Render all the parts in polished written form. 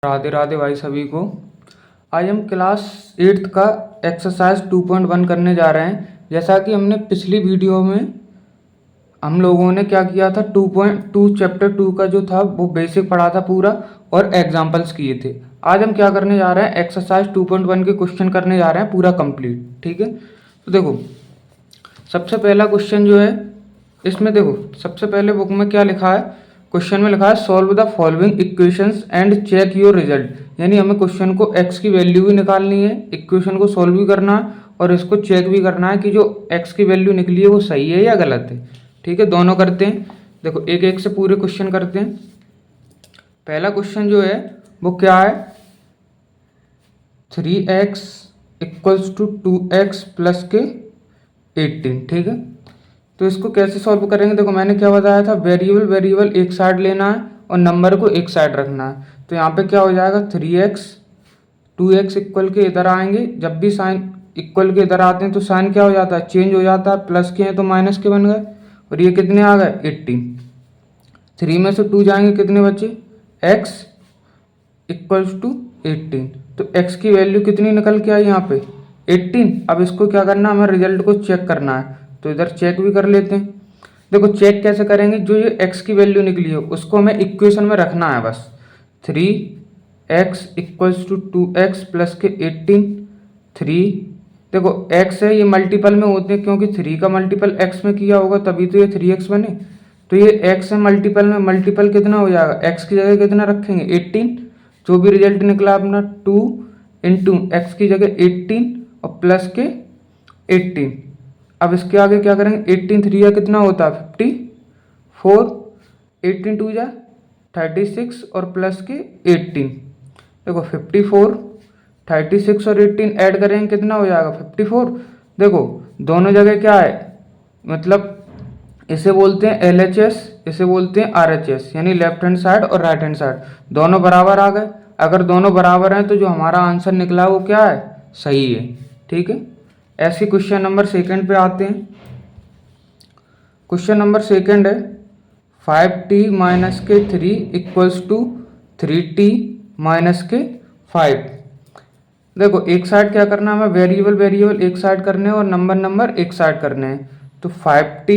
राधे राधे भाई सभी को। आज हम क्लास 8th का एक्सरसाइज 2.1 करने जा रहे हैं। जैसा कि हमने पिछली वीडियो में हम लोगों ने क्या किया था, 2.2 चैप्टर 2 का जो था वो बेसिक पढ़ा था पूरा और एग्जाम्पल्स किए थे। आज हम क्या करने जा रहे हैं, एक्सरसाइज 2.1 के क्वेश्चन करने जा रहे हैं पूरा कंप्लीट। ठीक है, तो देखो सबसे पहला क्वेश्चन जो है इसमें, देखो सबसे पहले बुक में क्या लिखा है, क्वेश्चन में लिखा है solve the following equations and check your result. यानी हमें क्वेश्चन को x की वैल्यू भी निकालनी है, इक्वेशन को सॉल्व भी करना है और इसको चेक भी करना है कि जो x की वैल्यू निकली है वो सही है या गलत है। ठीक है, दोनों करते हैं। देखो एक एक से पूरे क्वेश्चन करते हैं। पहला क्वेश्चन जो है वो क्या है, 3x equals to 2x plus के 18। ठीक है, तो इसको कैसे सॉल्व करेंगे, देखो मैंने क्या बताया था, वेरिएबल एक साइड लेना है और नंबर को एक साइड रखना है। तो यहाँ पे क्या हो जाएगा, 3x 2x इक्वल के इधर आएंगे, जब भी साइन इक्वल के इधर आते हैं तो साइन क्या हो जाता है, चेंज हो जाता है, प्लस के हैं तो माइनस के बन गए और ये कितने आ गए 18। 3 में से 2 जाएंगे, कितने बचे, x इक्वल्स टू 18। तो x की वैल्यू कितनी निकल के आई यहाँ पे 18। अब इसको क्या करना है, हमें रिजल्ट को चेक करना है, तो इधर चेक भी कर लेते हैं। देखो चेक कैसे करेंगे, जो ये x की वैल्यू निकली है उसको हमें इक्वेशन में रखना है बस। 3x equals to 2x plus के 18। 3 देखो x है, ये मल्टीपल में होते हैं क्योंकि 3 का मल्टीपल x में किया होगा तभी तो ये 3x बने। तो ये x है मल्टीपल में, मल्टीपल कितना हो जाएगा, x की जगह कितना रखेंगे 18। जो भी रिजल्ट निकला अपना 2 इंटू एक्स की जगह 18 और प्लस के 18। अब इसके आगे क्या करेंगे, 18 3 या कितना होता है 54, 18 2 जा 36 और प्लस के 18। देखो 54 36 और 18 ऐड करेंगे कितना हो जाएगा 54। देखो दोनों जगह क्या है, मतलब इसे बोलते हैं LHS, इसे बोलते हैं RHS, यानी लेफ्ट हैंड साइड और राइट हैंड साइड दोनों बराबर आ गए। अगर दोनों बराबर हैं तो जो हमारा आंसर निकला वो क्या है, सही है। ठीक है, ऐसे क्वेश्चन नंबर सेकंड पे आते हैं। क्वेश्चन नंबर सेकंड है 5t माइनस के 3 इक्वल्स टू 3t माइनस के 5। देखो एक साइड क्या करना है, हमें वेरिएबल एक साइड करने हैं और नंबर एक साइड करने हैं। तो 5t,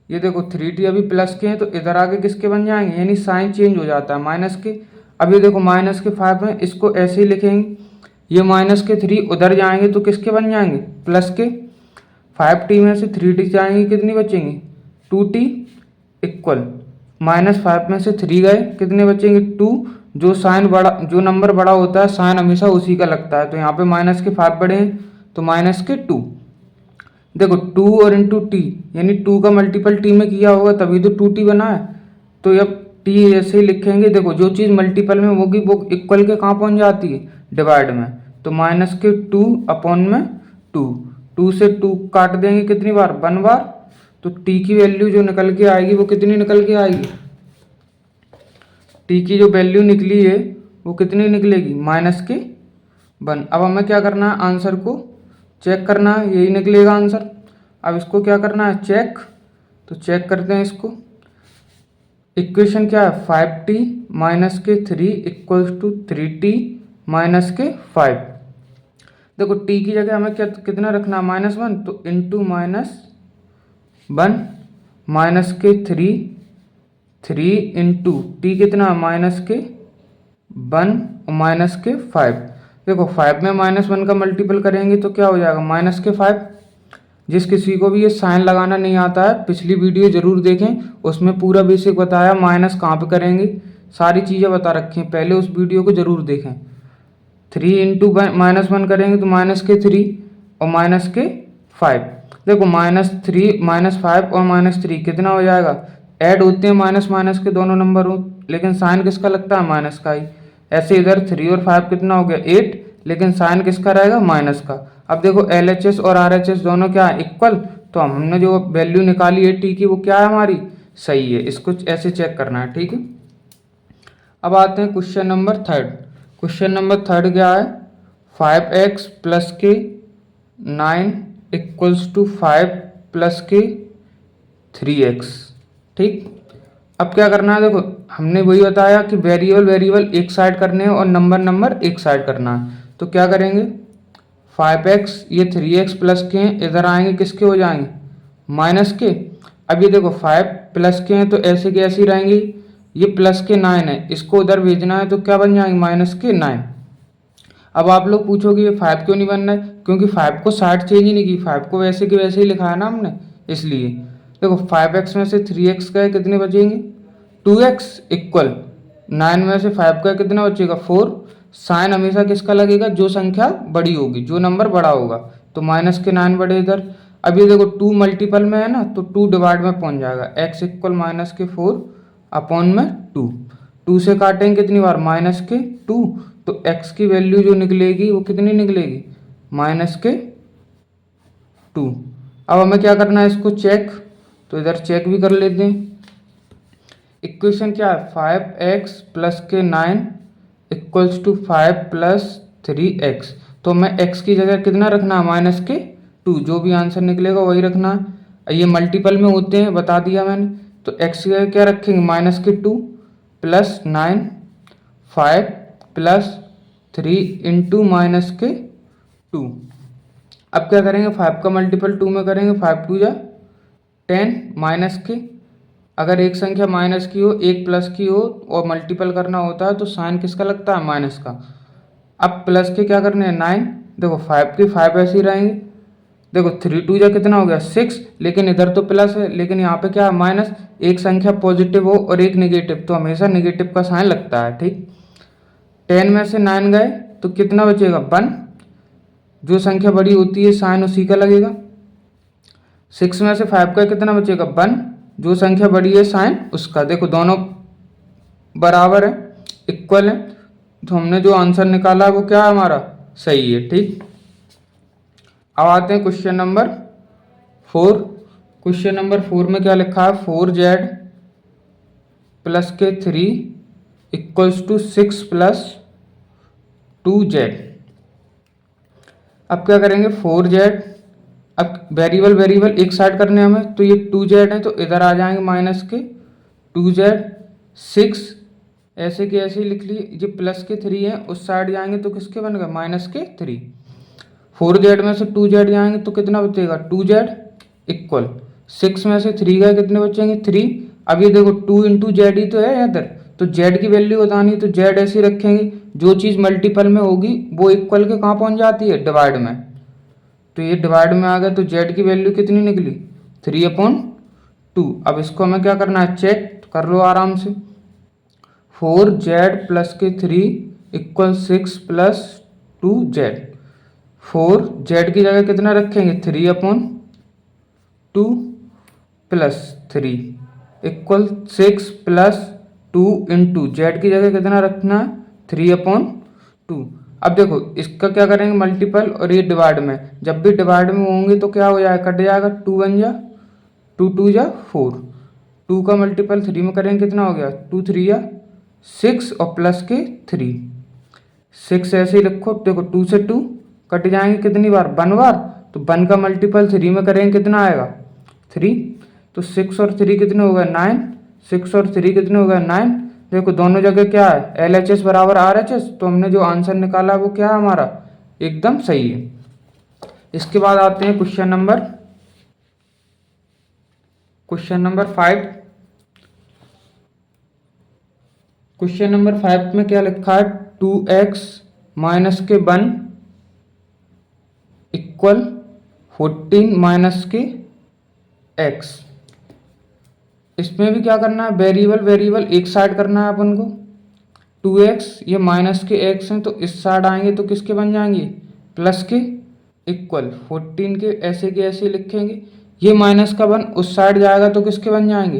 ये देखो 3t अभी प्लस के हैं तो इधर आगे किसके बन जाएंगे, यानी साइन चेंज हो जाता है माइनस के। अब ये देखो माइनस के 5 में, इसको ऐसे ही लिखेंगे, ये माइनस के 3 उधर जाएंगे तो किसके बन जाएंगे, प्लस के। 5t में से 3t जाएंगे, कितनी बचेंगी 2t इक्वल, -5 में से 3 गए, कितने बचेंगे 2। जो साइन बड़ा, जो नंबर बड़ा होता है साइन हमेशा उसी का लगता है, तो यहाँ पे माइनस के 5 बड़े हैं तो माइनस के 2। देखो 2 और इंटू टी, यानी 2 का मल्टीपल टी में किया होगा तभी तो 2t बना है। तो अब टी ऐसे ही लिखेंगे, देखो जो चीज़ मल्टीपल में होगी वो इक्वल के कहाँ पहुँच जाती है, डिवाइड में। तो माइनस के 2 अपॉन में 2, 2 से 2 काट देंगे कितनी बार, 1 बार। तो टी की वैल्यू जो निकल के आएगी वो कितनी निकल के आएगी, टी की जो वैल्यू निकली है वो कितनी निकलेगी, -1। अब हमें क्या करना है, आंसर को चेक करना है, यही निकलेगा आंसर। अब इसको क्या करना है, चेक। तो चेक करते हैं इसको। इक्वेशन क्या है, 5t माइनस के 3 इक्वल्स टू 3t माइनस के 5। देखो t की जगह हमें क्या कितना रखना है, -1, तो इंटू -1 माइनस के 3 इंटू टी कितना माइनस के 1 और माइनस के 5। देखो 5 में -1 का मल्टीपल करेंगे तो क्या हो जाएगा, -5। जिस किसी को भी ये साइन लगाना नहीं आता है, पिछली वीडियो जरूर देखें, उसमें पूरा बेसिक बताया, माइनस कहाँ पे करेंगे सारी चीज़ें बता रखी हैं, पहले उस वीडियो को जरूर देखें। 3 इंटू -1 करेंगे तो -3 और -5। देखो -3 -5 और -3 कितना हो जाएगा, ऐड होते हैं माइनस माइनस के दोनों नंबर हो, लेकिन साइन किसका लगता है, माइनस का ही। ऐसे इधर 3 और 5 कितना हो गया 8, लेकिन साइन किसका रहेगा, माइनस का। अब देखो LHS और RHS दोनों क्या है, इक्वल। तो हमने जो वैल्यू निकाली है टी की वो क्या है, हमारी सही है। इसको ऐसे चेक करना है। ठीक है, अब आते हैं question number third. Question number third क्या है, 5x प्लस के 9 इक्वल्स टू 5 प्लस के 3x। ठीक, अब क्या करना है, देखो हमने वही बताया कि वेरिएबल वेरिएबल एक साइड करने हैं और नंबर नंबर एक साइड करना है। तो क्या करेंगे, 5x ये 3x प्लस के हैं, इधर आएंगे किसके हो जाएंगे, माइनस के। अब ये देखो 5 प्लस के हैं तो ऐसे के ऐसे ही रहेंगे, ये प्लस के 9 है, इसको उधर भेजना है तो क्या बन जाएंगे, माइनस के 9। अब आप लोग पूछोगे ये 5 क्यों नहीं बन रहा है, क्योंकि 5 को साइड चेंज ही नहीं की, 5 को वैसे के वैसे ही लिखा है ना हमने, इसलिए। देखो 5x में से 3x गए, कितने बचेंगे, 2x इक्वल 9 में से 5 का कितना बचेगा, 4। साइन हमेशा किसका लगेगा, जो संख्या बड़ी होगी, जो नंबर बड़ा होगा, तो माइनस के 9 बढ़े इधर। अब ये देखो 2 मल्टीपल में है ना, तो 2 डिवाइड में पहुंच जाएगा, x इक्वल माइनस के 4 अपॉन में 2। 2 से काटेंगे कितनी बार, माइनस के 2, तो x की वैल्यू जो निकलेगी वो कितनी निकलेगी, माइनस के 2। अब हमें क्या करना है, इसको चेक, तो इधर चेक भी कर लेते हैं। इक्वेशन क्या है, 5x प्लस के 9 इक्वल्स टू 5 प्लस 3x। तो हमें x की जगह कितना रखना है, माइनस के 2, जो भी आंसर निकलेगा वही रखना है। ये मल्टीपल में होते हैं, बता दिया मैंने। तो x की जगह क्या रखेंगे, माइनस के 2 प्लस 9 5 प्लस 3 इंटू माइनस के 2। अब क्या करेंगे, 5 का मल्टीपल 2 में करेंगे, 5 2 जा 10 माइनस के, अगर एक संख्या माइनस की हो एक प्लस की हो और मल्टीपल करना होता है तो साइन किसका लगता है, माइनस का। अब प्लस के क्या करने हैं, 9, देखो 5 के 5 ऐसे ही रहेंगे। देखो 3 2 जा कितना हो गया 6, लेकिन इधर तो प्लस है, लेकिन यहाँ पे क्या है, माइनस। एक संख्या पॉजिटिव हो और एक निगेटिव तो हमेशा निगेटिव का साइन लगता है, ठीक। 10 में से 9 गए तो कितना बचेगा, 1। जो संख्या बड़ी होती है साइन उसी का लगेगा। 6 में से 5 का कितना बचेगा, 1। जो संख्या बड़ी है साइन उसका। देखो दोनों बराबर है, इक्वल है, तो हमने जो आंसर निकाला है वो क्या है हमारा, सही है, ठीक। अब आते हैं क्वेश्चन नंबर 4। क्वेश्चन नंबर 4 में क्या लिखा है, 4z प्लस के 3 इक्वल्स टू 6 प्लस 2z। अब क्या करेंगे, 4z, अब वेरिएबल वेरिएबल एक साइड करने हमें, तो ये 2z है तो इधर आ जाएंगे माइनस के 2z। 6 ऐसे के ऐसे ही लिख लिए, ये प्लस के 3 है, उस साइड जाएंगे तो किसके बन गए, माइनस के 3। 4z में से 2z जाएंगे तो कितना बचेगा, 2z इक्वल 6 में से 3 गए, कितने बचेंगे, 3। अब ये देखो 2 इंटू जेड ही तो है इधर, तो z की वैल्यू बतानी, तो z ऐसे रखेंगे, जो चीज़ मल्टीपल में होगी वो इक्वल के कहाँ पहुँच जाती है, डिवाइड में। तो ये डिवाइड में आ गया, तो z की वैल्यू कितनी निकली, 3/2। अब इसको हमें क्या करना है, चेक कर लो आराम से। 4z प्लस के 3 इक्वल 6 प्लस 2z। 4z की जगह कितना रखेंगे, 3/2 plus 3 equal 6 plus 2 into Z की जगह कितना रखना है, 3/2। अब देखो इसका क्या करेंगे, मल्टीपल, और ये डिवाइड में, जब भी डिवाइड में होंगे तो क्या हो जाएगा, कट जाएगा, 2 बन जा 2 2 जा 4। 2 का मल्टीपल 3 में करेंगे कितना हो गया, 2 3 या 6 और प्लस के 3। 6 ऐसे ही रखो, देखो 2 से 2 कट जाएंगे कितनी बार, 1 बार, तो 1 का मल्टीपल 3 में करेंगे कितना आएगा, 3। तो 6 और 3 कितने हो गए, 9। 6 और 3 कितने हो गए, 9। देखो दोनों जगह क्या है, LHS बराबर RHS, तो हमने जो आंसर निकाला वो क्या है हमारा, एकदम सही है। इसके बाद आते हैं क्वेश्चन नंबर 5। क्वेश्चन नंबर 5 में क्या लिखा है, 2x माइनस के 1 इक्वल 14 माइनस के x। इसमें भी क्या करना है, वेरिएबल वेरिएबल एक साइड करना है अपन को। 2x ये माइनस के x हैं, तो इस साइड आएंगे तो किसके बन जाएंगे, प्लस के, इक्वल 14 के ऐसे लिखेंगे। ये माइनस का 1 उस साइड जाएगा तो किसके बन जाएंगे,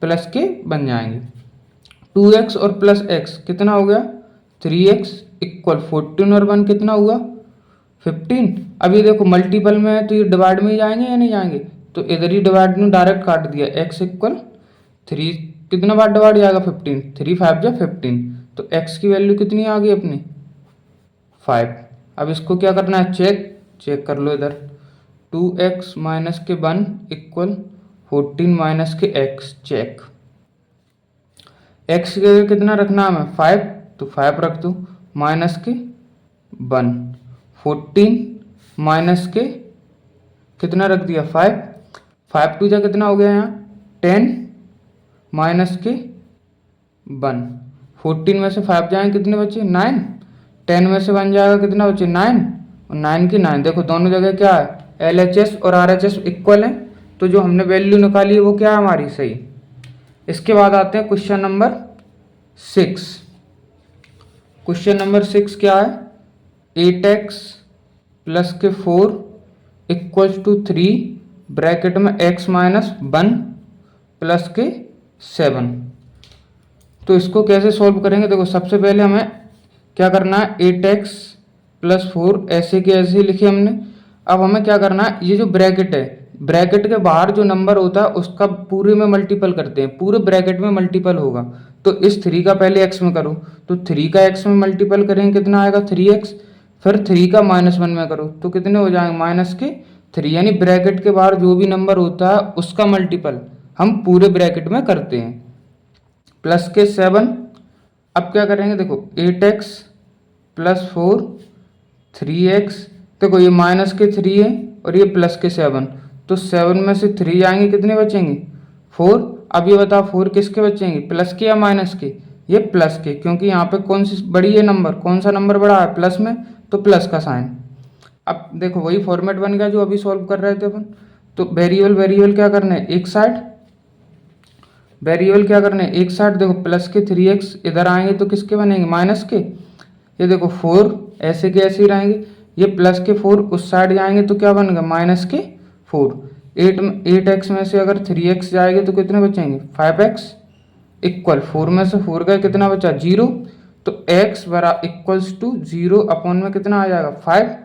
प्लस के बन जाएंगे। 2x और प्लस x कितना हो गया, 3x इक्वल 14 और 1 कितना हुआ, 15। अब ये देखो मल्टीपल में है तो ये डिवाइड में ही जाएंगे या नहीं जाएंगे, तो इधर ही डिवाइड में डायरेक्ट काट दिया, x इक्वल 3 कितना बार डिवाइड जाएगा, 15, 3 5 जा 15, तो x की वैल्यू कितनी आ गई अपनी, 5। अब इसको क्या करना है, चेक कर लो इधर, 2x माइनस के 1 इक्वल 14 माइनस के x, चेक। एक्स की जगह कितना रखना है हमें 5, तो 5 रख दो, माइनस के 1, 14 माइनस के कितना रख दिया 5, 5 टू जा कितना हो गया यहाँ 10 माइनस के 1, 14 में से 5 जाएंगे कितने बचे 9, 10 में से 1 जाएगा कितना बचे 9, और 9 की 9, देखो दोनों जगह क्या है LHS और RHS इक्वल है, तो जो हमने वैल्यू निकाली है वो क्या है हमारी सही। इसके बाद आते हैं क्वेश्चन नंबर 6। क्वेश्चन नंबर 6 क्या है, 8x प्लस के 4 इक्वल्स टू 3 ब्रैकेट में x माइनस 1 प्लस के 7। तो इसको कैसे सॉल्व करेंगे, देखो सबसे पहले हमें क्या करना है 8x प्लस 4 ऐसे के ऐसे ही लिखे हमने। अब हमें क्या करना है, ये जो ब्रैकेट है, ब्रैकेट के बाहर जो नंबर होता है उसका पूरे में मल्टीपल करते हैं, पूरे ब्रैकेट में मल्टीपल होगा। तो इस 3 का पहले x में करो, तो 3 का x में मल्टीपल करेंगे कितना आएगा 3x, फिर 3 का -1 में करो तो कितने हो जाएंगे माइनस के 3, यानी ब्रैकेट के बाहर जो भी नंबर होता है उसका मल्टीपल हम पूरे ब्रैकेट में करते हैं। प्लस के 7, अब क्या करेंगे देखो 8x प्लस 4 3x, देखो ये माइनस के 3 है और ये प्लस के 7, तो 7 में से 3 जाएंगे कितने बचेंगे 4। अब ये बताओ 4 किसके बचेंगे, प्लस के या माइनस के, ये प्लस के, क्योंकि यहाँ पे कौन सी बड़ी है नंबर, कौन सा नंबर बड़ा है प्लस में, तो प्लस का साइन। अब देखो वही फॉर्मेट बन गया जो अभी सॉल्व कर रहे थे अपन। तो वेरिएबल वेरिएबल क्या करना है एक साइड, वेरिएबल क्या करना है एक साइड, देखो प्लस के 3x इधर आएंगे तो किसके बनेंगे माइनस के, ये देखो 4 ऐसे के ऐसे ही रहेंगे, ये प्लस के 4 उस साइड जाएंगे तो क्या बनेगा माइनस के 4। 8x में से अगर 3x जाएंगे तो कितने बचेंगे 5x इक्वल 4 में से 4 गए कितना बचा 0, तो x बरा इक्वल्स टू 0 अपॉन में कितना आ जाएगा 5।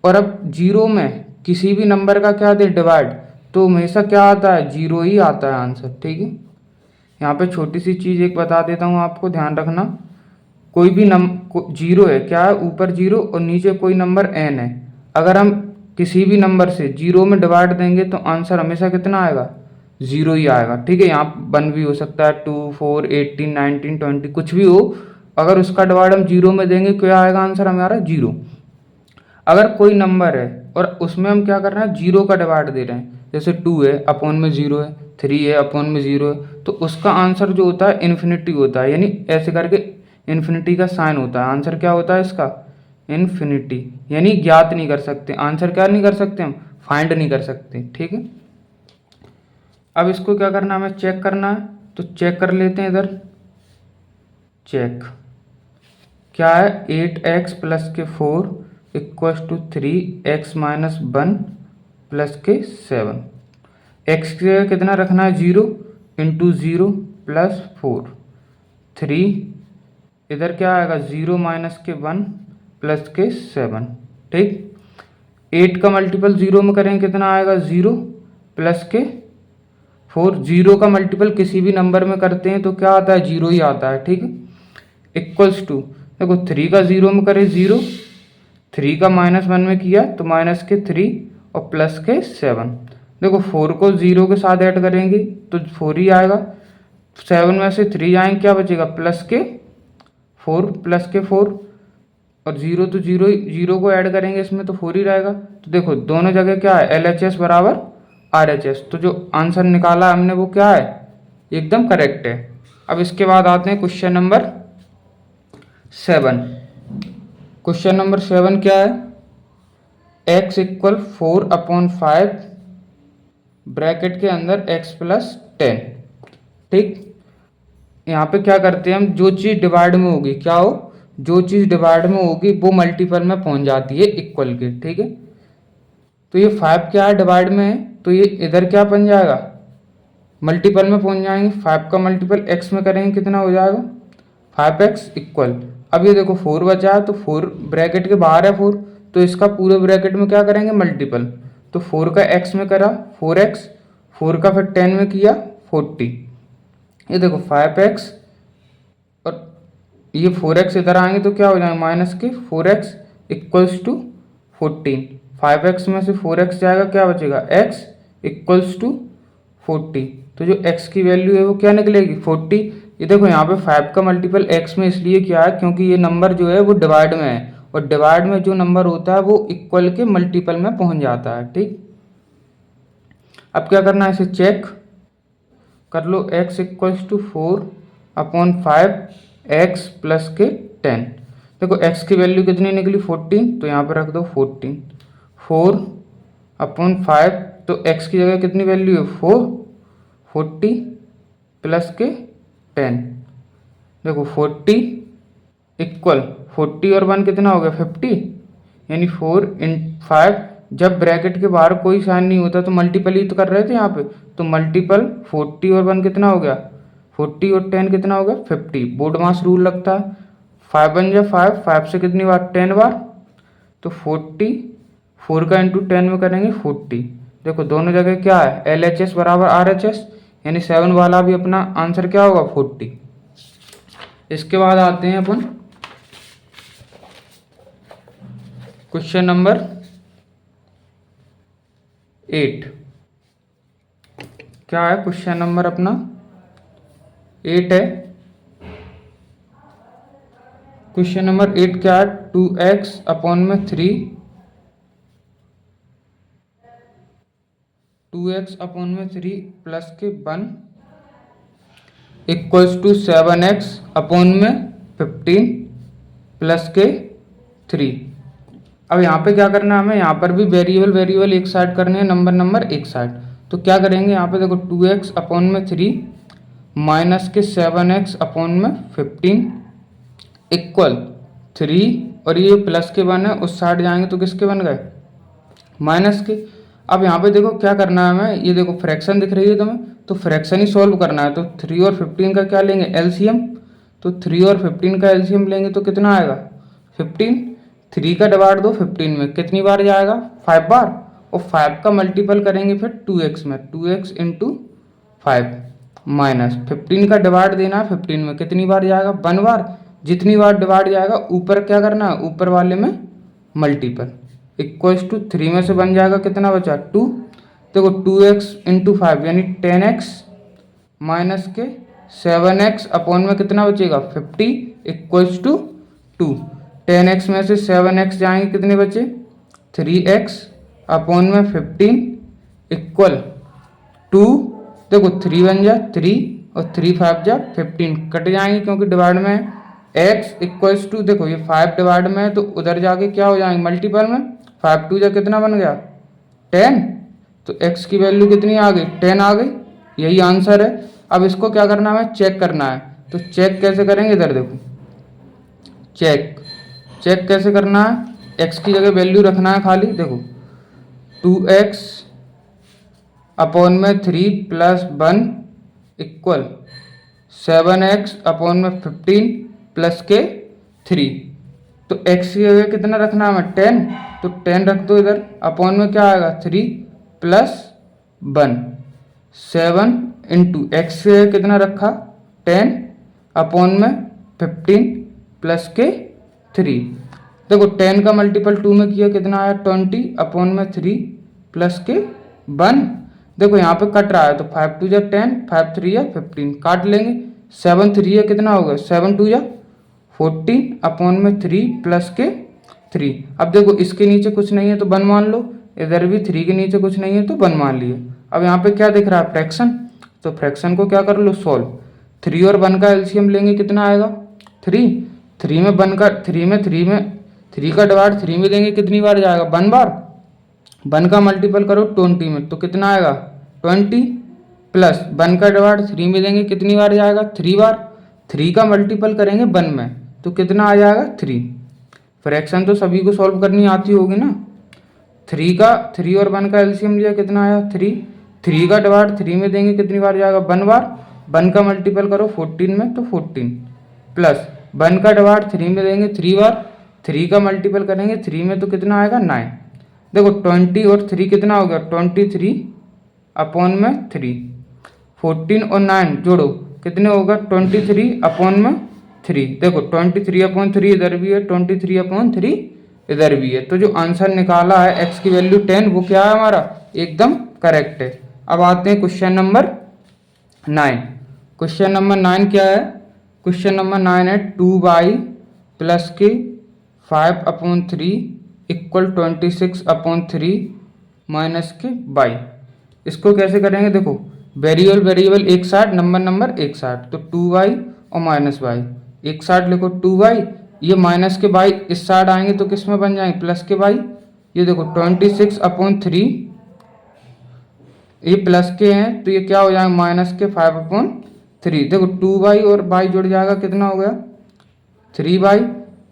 और अब 0 में किसी भी नंबर का क्या दे डिवाइड, तो हमेशा क्या आता है 0 ही आता है आंसर, ठीक है। यहाँ पे छोटी सी चीज़ एक बता देता हूँ आपको, ध्यान रखना, कोई भी नंबर 0 है, क्या है ऊपर 0 और नीचे कोई नंबर n है, अगर हम किसी भी नंबर से 0 में डिवाइड देंगे तो आंसर हमेशा कितना आएगा 0 ही आएगा, ठीक है। यहाँ 1 भी हो सकता है, 2 4 18 19 20 कुछ भी हो, अगर उसका डिवाइड हम 0 में देंगे क्या आएगा आंसर हमारा 0। अगर कोई नंबर है और उसमें हम क्या कर रहे हैं 0 का डिवाइड दे रहे हैं, जैसे 2 है अपॉन में 0 है, 3 है अपॉन में 0 है, तो उसका आंसर जो होता है इन्फिनिटी होता है, यानी ऐसे करके इन्फिनिटी का साइन होता है, आंसर क्या होता है इसका इन्फिनिटी, यानी ज्ञात नहीं कर सकते, आंसर क्या नहीं कर सकते हम फाइंड नहीं कर सकते, ठीक है। अब इसको क्या करना है हमें चेक करना है, तो चेक कर लेते हैं इधर, चेक क्या है 8x प्लस के 4 equals to 3x minus 1 plus के 7, x की जगह कितना रखना है 0 इंटू 0 प्लस 4, 3 इधर क्या आएगा 0 माइनस के 1 प्लस के 7, ठीक। 8 का मल्टीपल 0 में करेंगे कितना आएगा 0 प्लस के 4, 0 का मल्टीपल किसी भी नंबर में करते हैं तो क्या आता है 0 ही आता है, ठीक है। इक्वल्स टू देखो 3 का 0 में करें 0, 3 का -1 में किया तो माइनस के 3 और प्लस के 7, देखो 4 को 0 के साथ ऐड करेंगे तो 4 ही आएगा, 7 में से 3 आएंगे क्या बचेगा प्लस के 4 प्लस के 4, और 0 तो 0 को ऐड करेंगे इसमें तो 4 ही रहेगा। तो देखो दोनों जगह क्या है LHS बराबर RHS, तो जो आंसर निकाला हमने वो क्या है एकदम करेक्ट है। अब इसके बाद आते हैं क्वेश्चन नंबर 7। क्वेश्चन नंबर 7 क्या है, x इक्वल 4 अपॉन 5 ब्रैकेट के अंदर x प्लस 10, ठीक। यहाँ पे क्या करते हैं हम, जो चीज़ डिवाइड में होगी क्या हो, जो चीज़ डिवाइड में होगी वो मल्टीपल में पहुंच जाती है इक्वल के, ठीक है। तो ये 5 क्या है डिवाइड में है, तो ये इधर क्या बन जाएगा मल्टीपल में पहुंच जाएंगे, 5 का मल्टीपल x में करेंगे कितना हो जाएगा 5x इक्वल, अब ये देखो 4 बचा है तो 4 ब्रैकेट के बाहर है 4, तो इसका पूरे ब्रैकेट में क्या करेंगे मल्टीपल, तो 4 का x में करा 4x, 4 का फिर 10 में किया 40, ये देखो 5x और ये 4x इधर आएंगे तो क्या हो जाएगा माइनस के 4x इक्वल्स टू 14, 5x में से 4x जाएगा क्या बचेगा x इक्वल्स टू 40, तो जो x की वैल्यू है वो क्या निकलेगी 40, ये देखो यहाँ पे 5 का मल्टीपल x में इसलिए किया है क्योंकि ये नंबर जो है वो डिवाइड में है, और डिवाइड में जो नंबर होता है वो इक्वल के मल्टीपल में पहुंच जाता है। ठीक, अब क्या करना है, इसे चेक कर लो। x equals to 4/5 x plus के 10। देखो x की वैल्यू कितनी निकली 14, तो यहाँ पर रख दो 14। 4/5 तो x की जगह कितनी वैल्यू है 4, 40 प्लस के 10। देखो 40 इक्वल 40 और 1 कितना हो गया 50, यानी 4/5। जब ब्रैकेट के बाहर कोई साइन नहीं होता तो मल्टीपल ही तो कर रहे थे यहाँ पे, तो मल्टीपल 40 और 1 कितना हो गया 40 और 10 कितना हो गया 50। बोर्ड मास रूल लगता है, 5 1 जा 5, 5 से कितनी बार 10 बार, तो 40 4 का इंटू 10 में करेंगे 40। देखो दोनों जगह क्या है LHS बराबर RHS, यानी 7 वाला भी अपना आंसर क्या होगा 40। इसके बाद आते हैं अपन क्वेश्चन नंबर 8। क्या है क्वेश्चन नंबर अपना 8 है। क्वेश्चन नंबर 8 क्या है, 2x अपॉन में 3, 2x अपॉन में 3 प्लस के 1 इक्वल्स टू 7x अपॉन में 15 प्लस के 3। अब यहाँ पे क्या करना है हमें, यहाँ पर भी वेरिएबल एक साइड करने हैं, नंबर एक साइड। तो क्या करेंगे यहाँ पे देखो 2x अपॉन में 3 माइनस के 7x अपॉन में 15 इक्वल 3, और ये प्लस के 1 है, उस साइड जाएंगे तो किसके बन गए माइनस के। अब यहाँ पे देखो क्या करना है हमें, ये देखो फ्रैक्शन दिख रही है तुम्हें, तो फ्रैक्शन ही सॉल्व करना है। तो 3 और 15 का क्या लेंगे एलसीएम, तो 3 और 15 का एलसीएम लेंगे तो कितना आएगा 15। 3 का डिवाइड दो 15 में, कितनी बार जाएगा 5 बार, और 5 का मल्टीपल करेंगे फिर 2x में, 2x इंटू 5 माइनस 15 का डिवाइड देना है 15 में, कितनी बार जाएगा 1 बार। जितनी बार डिवाइड जाएगा ऊपर क्या करना है ऊपर वाले में मल्टीपल, इक्वल्स टू 3 में से बन जाएगा कितना बचा 2। देखो 2x इंटू 5 यानी 10x माइनस के 7x अपॉन में कितना बचेगा 50 इक्वल्स टू 2। 10x में से 7x जाएंगे कितने बचे 3x अपॉन में 15 इक्वल 2। देखो 3 बन जा 3 और 3 5 जा 15, कट जाएंगे क्योंकि डिवाइड में है। x इक्वल्स टू देखो ये 5 डिवाइड में है तो उधर जाके क्या हो जाएंगे मल्टीपल में, 5 2 जा कितना बन गया 10, तो x की वैल्यू कितनी आ गई 10 आ गई, यही आंसर है। अब इसको क्या करना है चेक करना है, तो चेक कैसे करेंगे, इधर देखो चेक कैसे करना है, x की जगह वैल्यू रखना है खाली। देखो 2x अपॉन में 3 प्लस 1 इक्वल 7x अपॉन में 15 प्लस के 3, तो x की जगह कितना रखना है हमें 10, तो 10 रख दो इधर, अपॉन में क्या आएगा 3 प्लस 1 7 इंटू एक्स कितना रखा 10 अपॉन में 15 प्लस के 3। देखो 10 का मल्टीपल 2 में किया कितना आया 20 अपॉन में 3 प्लस के 1। देखो यहाँ पे कट रहा है तो 5 2 जा 10, 5 3 या 15, काट लेंगे। 7 3 या कितना होगा 7 2 या 14 अपॉन में 3 प्लस के 3। अब देखो इसके नीचे कुछ नहीं है तो 1 मान लो, इधर भी 3 के नीचे कुछ नहीं है तो 1 मान लिए। अब यहाँ पे क्या दिख रहा है फ्रैक्शन, तो फ्रैक्शन को क्या कर लो सॉल्व। 3 और 1 का एलसीएम लेंगे कितना आएगा 3, 3 में 1 का 3 का डिवाइड 3 में देंगे कितनी बार जाएगा 1 बार। 1 का मल्टीपल करो 20 में तो कितना आएगा 20, प्लस 1 का डिवाइड 3 में देंगे कितनी बार जाएगा 3 बार। 3 का मल्टीपल करेंगे 1 में तो कितना आ जाएगा 3। फ्रैक्शन तो सभी को सॉल्व करनी आती होगी ना। 3 और 1 का एलसीएम लिया कितना आया 3, 3 का डिवाइड 3 में देंगे कितनी बार जाएगा 1 बार। 1 का मल्टीपल करो 14 में तो 14, प्लस 1 का डिवाइड 3 में देंगे 3 बार, 3 का मल्टीपल करेंगे 3 में तो कितना आएगा 9। देखो 20 और 3 कितना हो गया 23 अपॉन में 3, 14 और 9 जोड़ो कितने होगा 23 अपॉन में 3। देखो 23 अपॉन 3 इधर भी है, 23 अपॉन 3 इधर भी है, तो जो आंसर निकाला है x की वैल्यू 10 वो क्या है हमारा एकदम करेक्ट है। अब आते हैं क्वेश्चन नंबर 9। क्वेश्चन नंबर 9 क्या है? क्वेश्चन नंबर 9 है 2y प्लस के 5/3 इक्वल 26/3 माइनस के y। इसको कैसे करेंगे? देखो वेरिएबल वेरिएबल एक साथ, नंबर नंबर एक साथ, तो 2y और माइनस वाई एक साथ लिखो 2y, ये माइनस के y इस साइड आएंगे तो किस में बन जाएंगे? प्लस के y। ये देखो 26/3, ये प्लस के हैं तो ये क्या हो जाएगा? माइनस के 5/3। देखो 2y और y जुड़ जाएगा, कितना हो गया? 3y।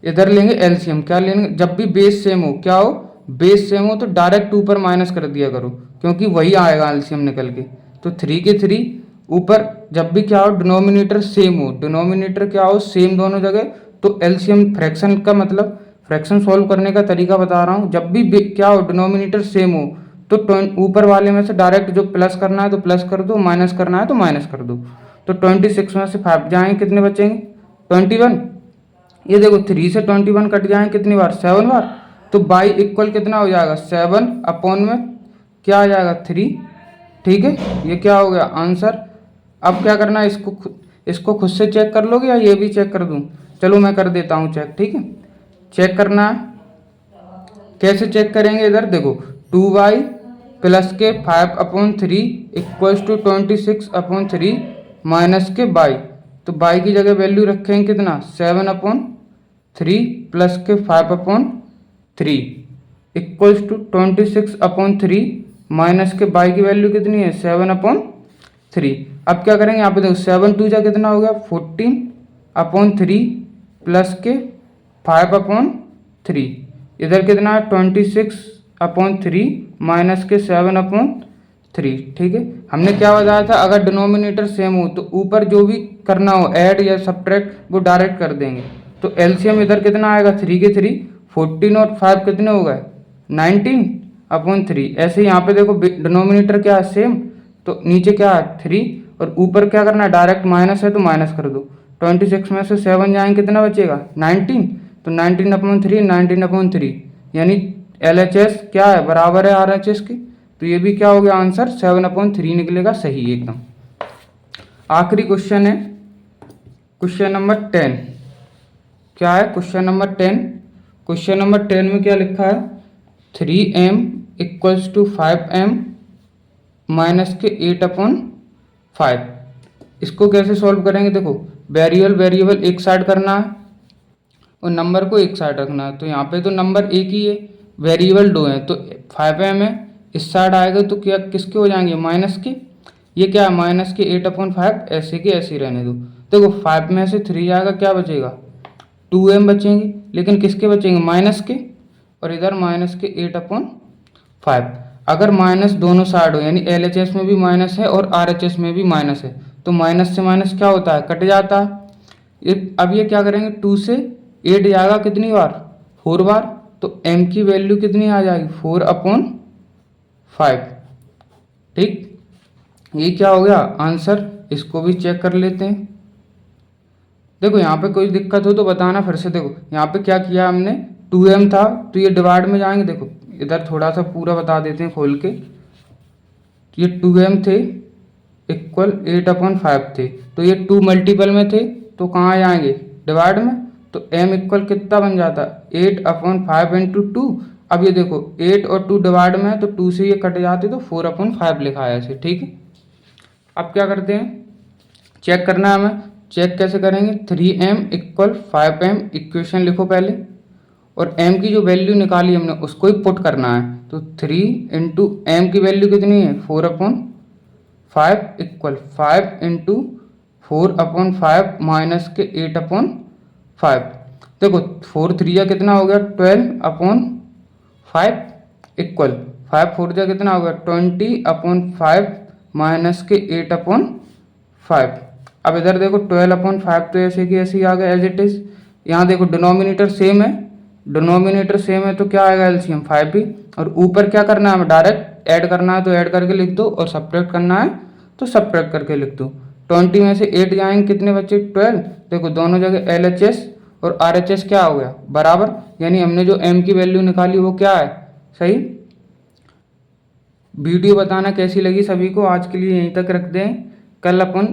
इधर लेंगे एलसीएम, क्या लेंगे? जब भी बेस सेम हो, क्या हो? बेस सेम हो तो डायरेक्ट ऊपर माइनस कर दिया करो, क्योंकि वही आएगा एलसीएम निकल के। तो 3 के 3 ऊपर, जब भी क्या हो? डिनोमिनेटर सेम हो, डिनोमिनेटर क्या हो? सेम दोनों जगह, तो एलसीएम फ्रैक्शन का मतलब फ्रैक्शन सॉल्व करने का तरीका बता रहा हूँ। जब भी क्या हो? डिनोमिनेटर सेम हो तो ऊपर वाले में से डायरेक्ट जो प्लस करना है तो प्लस कर दो, माइनस करना है तो माइनस कर दो। तो 26 में से 5 जाएंगे, कितने बचेंगे? 21। ये देखो 3 से 21 कट जाएंगे कितनी बार? 7 बार। तो बाई इक्वल कितना हो जाएगा? 7 अपॉन में क्या आ जाएगा? 3। ठीक है, ये क्या हो गया? आंसर। अब क्या करना है? इसको खुद से चेक कर लोगे या ये भी चेक कर दूं? चलो मैं कर देता हूँ चेक। ठीक है, चेक करना है। कैसे चेक करेंगे? इधर देखो 2y प्लस के 5/3 इक्वल्स टू 26/3 माइनस के y। तो y की जगह वैल्यू रखेंगे कितना? 7/3 प्लस के 5/3 इक्वल्स टू 26/3 माइनस के y की वैल्यू कितनी है? 7/3। अब क्या करेंगे? यहाँ पे देखो 7 2 जा कितना हो गया? 14/3 प्लस के 5/3। इधर कितना है? 26/3 माइनस के 7/3। ठीक है, हमने क्या बताया था? अगर डिनोमिनेटर सेम हो तो ऊपर जो भी करना हो ऐड या सब्ट्रैक्ट वो डायरेक्ट कर देंगे। तो एलसीएम इधर कितना आएगा? 3 के 3 14 और 5 कितने हो गए? 19/3। ऐसे यहाँ पे देखो डिनोमिनेटर क्या है? सेम, तो नीचे क्या है? 3 और ऊपर क्या करना है? डायरेक्ट माइनस है तो माइनस कर दो। 26 में से 7 जाएंगे, कितना बचेगा? 19। तो 19/3 19/3, यानी LHS क्या है? बराबर है RHS के। तो ये भी क्या हो गया? आंसर 7/3 निकलेगा सही एकदम। आखिरी क्वेश्चन है क्वेश्चन नंबर 10। क्या है? Question number 10। क्वेश्चन नंबर 10 में क्या लिखा है? 3m equals to 5m minus के 8/5। इसको कैसे सॉल्व करेंगे? देखो वेरिएबल वेरिएबल एक साइड करना है और नंबर को एक साइड रखना है। तो यहाँ पे तो नंबर एक ही है, वेरिएबल 2 है, तो 5m है, इस साइड आएगा तो क्या किसके हो जाएंगे? माइनस के। ये क्या है? माइनस के 8/5, ऐसे के ऐसे ही रहने दो। देखो 5 में से 3 जाएगा, क्या बचेगा? 2m बचेंगे, लेकिन किसके बचेंगे? माइनस के। और इधर माइनस के 8/5। अगर माइनस दोनों साइड हो, यानी LHS में भी माइनस है और RHS में भी माइनस है, तो माइनस से माइनस क्या होता है? कट जाता है। अब ये क्या करेंगे? 2 से 8 जाएगा कितनी बार? 4 बार। तो m की वैल्यू कितनी आ जाएगी? 4/5। ठीक, ये क्या हो गया? आंसर। इसको भी चेक कर लेते हैं। देखो यहाँ पे कोई दिक्कत हो तो बताना फिर से। देखो यहाँ पे क्या किया हमने? 2m था तो ये डिवाइड में जाएंगे। देखो इधर थोड़ा सा पूरा बता देते हैं खोल के। ये 2m थे इक्वल 8/5 थे, तो ये 2 मल्टीपल में थे तो कहाँ जाएंगे? डिवाइड में। तो m इक्वल कितना बन जाता? 8/5 इंटू 2। अब ये देखो 8 और 2 डिवाइड में है तो 2 से ये कट जाते तो 4/5 लिखा है ऐसे। ठीक है, अब क्या करते हैं? चेक करना है हमें। चेक कैसे करेंगे? 3m इक्वल 5m, इक्वेशन लिखो पहले, और m की जो वैल्यू निकाली हमने उसको ही पुट करना है। तो 3 इंटू m की वैल्यू कितनी है? 4/5 इक्वल 5 इंटू 4/5 माइनस के 8/5। देखो 4 3 जा कितना हो गया? 12/5 इक्वल 5 4 जा कितना हो गया? 20/5 माइनस के 8/5। अब इधर देखो 12/5 तो ऐसे की ऐसे ही आ गया एज इट इज। यहाँ देखो डिनोमिनेटर सेम है, डिनोमिनेटर सेम है तो क्या आएगा? एलसीएम 5 ही। और ऊपर क्या करना है? हमें डायरेक्ट ऐड करना है तो ऐड करके लिख दो, और सब्ट्रैक्ट करना है तो सब्ट्रैक्ट करके लिख दो। 20 में से 8 जाएंगे, कितने बच्चे? 12। देखो दोनों जगह LHS और RHS क्या हो गया? बराबर, यानी हमने जो m की वैल्यू निकाली वो क्या है? सही। वीडियो बताना कैसी लगी सभी को। आज के लिए यहीं तक रख दें, कल अपन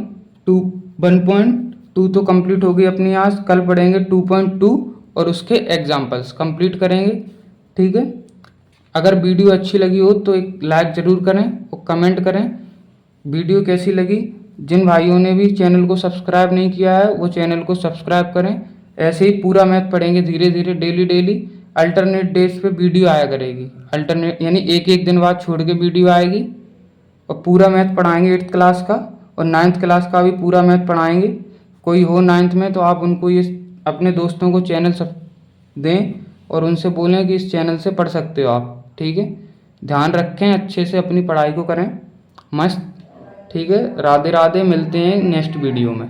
1.2 तो कंप्लीट हो गई अपनी आज। कल पढ़ेंगे 2.2 और उसके एग्जाम्पल्स कंप्लीट करेंगे। ठीक है, अगर वीडियो अच्छी लगी हो तो एक लाइक ज़रूर करें और कमेंट करें वीडियो कैसी लगी। जिन भाइयों ने भी चैनल को सब्सक्राइब नहीं किया है वो चैनल को सब्सक्राइब करें। ऐसे ही पूरा मैथ पढ़ेंगे धीरे धीरे, डेली डेली। अल्टरनेट डेज पे वीडियो आया करेगी, अल्टरनेट यानी एक एक दिन बाद छोड़ के वीडियो आएगी। और पूरा मैथ पढ़ाएंगे 8th क्लास का, और 9th क्लास का भी पूरा मैथ पढ़ाएंगे। कोई हो 9th में तो आप उनको ये अपने दोस्तों को चैनल सब दें और उनसे बोलें कि इस चैनल से पढ़ सकते हो आप। ठीक है, ध्यान रखें, अच्छे से अपनी पढ़ाई को करें मस्त। ठीक है, राधे राधे, मिलते हैं नेक्स्ट वीडियो में।